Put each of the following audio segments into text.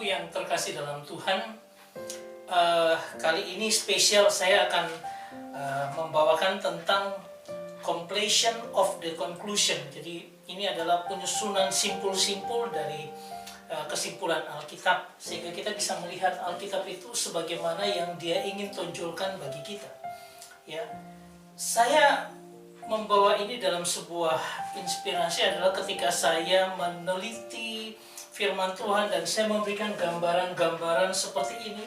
Teman-temanku yang terkasih dalam Tuhan, kali ini spesial saya akan membawakan tentang completion of the conclusion. Jadi ini adalah penyusunan simpul-simpul dari kesimpulan Alkitab, sehingga kita bisa melihat Alkitab itu sebagaimana yang dia ingin tonjolkan bagi kita. Ya, saya membawa ini dalam sebuah inspirasi adalah ketika saya meneliti firman Tuhan dan saya memberikan gambaran-gambaran seperti ini,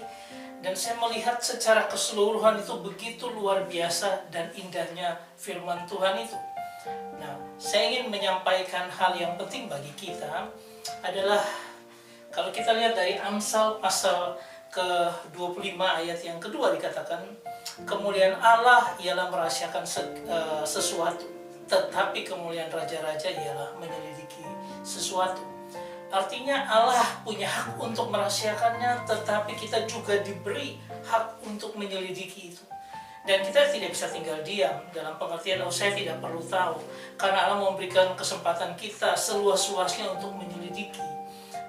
dan saya melihat secara keseluruhan itu begitu luar biasa dan indahnya firman Tuhan itu. Nah, saya ingin menyampaikan hal yang penting bagi kita adalah kalau kita lihat dari Amsal pasal ke-25 ayat yang kedua dikatakan, kemuliaan Allah ialah merahasiakan sesuatu, tetapi kemuliaan raja-raja ialah menyelidiki sesuatu. Artinya Allah punya hak untuk merahasiakannya, tetapi kita juga diberi hak untuk menyelidiki itu. Dan kita tidak bisa tinggal diam dalam pengertian, saya tidak perlu tahu, karena Allah memberikan kesempatan kita seluas-luasnya untuk menyelidiki.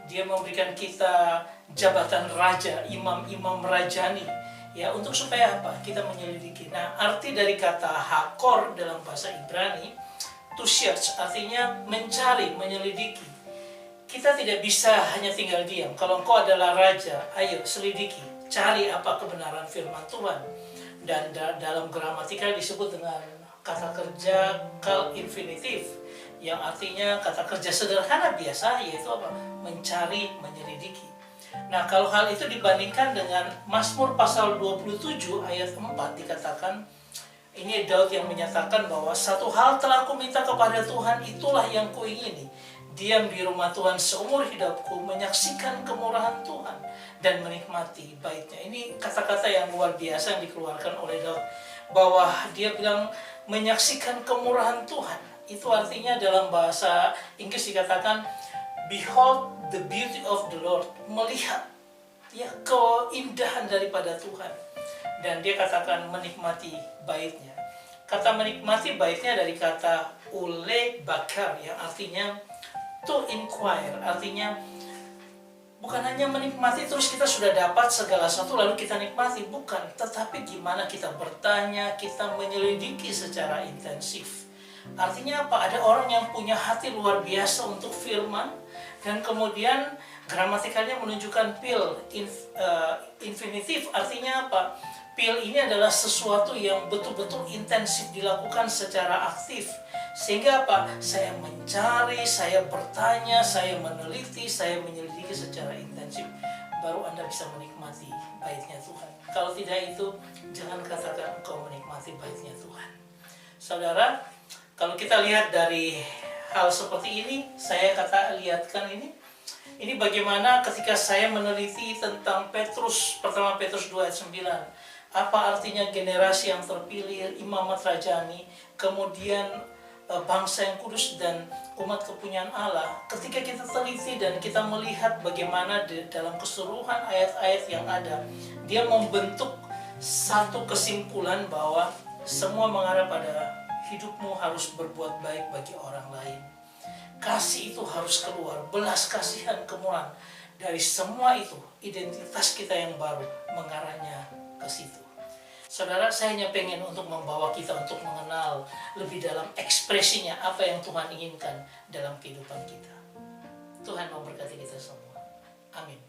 Dia memberikan kita jabatan raja, imam-imam rajani, ya, untuk supaya apa? Kita menyelidiki. Nah, arti dari kata hakor dalam bahasa Ibrani, to search, artinya mencari, menyelidiki. Kita tidak bisa hanya tinggal diam. Kalau engkau adalah raja, ayo selidiki, cari apa kebenaran firman Tuhan. Dan dalam gramatika disebut dengan kata kerja kal infinitif, yang artinya kata kerja sederhana biasa, yaitu apa? Mencari, menyelidiki. Nah, kalau hal itu dibandingkan dengan Mazmur pasal 27 ayat 4 dikatakan, ini Daud yang menyatakan bahwa satu hal telah kuminta kepada Tuhan, itulah yang kuingini, diam di rumah Tuhan seumur hidupku, menyaksikan kemurahan Tuhan dan menikmati baitnya. Ini kata-kata yang luar biasa yang dikeluarkan oleh Daud, bahwa dia bilang menyaksikan kemurahan Tuhan. Itu artinya dalam bahasa Inggris dikatakan behold the beauty of the Lord, melihat ya keindahan daripada Tuhan. Dan dia katakan menikmati baitnya. Kata menikmati baitnya dari kata ule bakar, yang artinya to inquire, artinya bukan hanya menikmati terus kita sudah dapat segala sesuatu lalu kita nikmati, bukan, tetapi gimana kita bertanya, kita menyelidiki secara intensif. Artinya apa? Ada orang yang punya hati luar biasa untuk firman, dan kemudian gramatikalnya menunjukkan pil, infinitif, artinya apa? Pil ini adalah sesuatu yang betul-betul intensif dilakukan secara aktif. Sehingga apa? Saya mencari, saya bertanya, saya meneliti, saya menyelidiki secara intensif. Baru Anda bisa menikmati baitnya Tuhan. Kalau tidak itu, jangan katakan engkau menikmati baitnya Tuhan. Saudara, kalau kita lihat dari hal seperti ini, saya lihatkan ini bagaimana ketika saya meneliti tentang Petrus, pertama Petrus 2 ayat 9. Apa artinya generasi yang terpilih, imamat rajani, kemudian bangsa yang kudus dan umat kepunyaan Allah. Ketika kita teliti dan kita melihat bagaimana dalam keseluruhan ayat-ayat yang ada, dia membentuk satu kesimpulan bahwa semua mengarah pada hidupmu harus berbuat baik bagi orang lain. Kasih itu harus keluar, belas kasihan, kemurahan. Dari semua itu, identitas kita yang baru mengarahnya ke situ. Saudara, saya hanya pengen untuk membawa kita untuk mengenal lebih dalam ekspresinya apa yang Tuhan inginkan dalam kehidupan kita. Tuhan memberkati kita semua. Amin.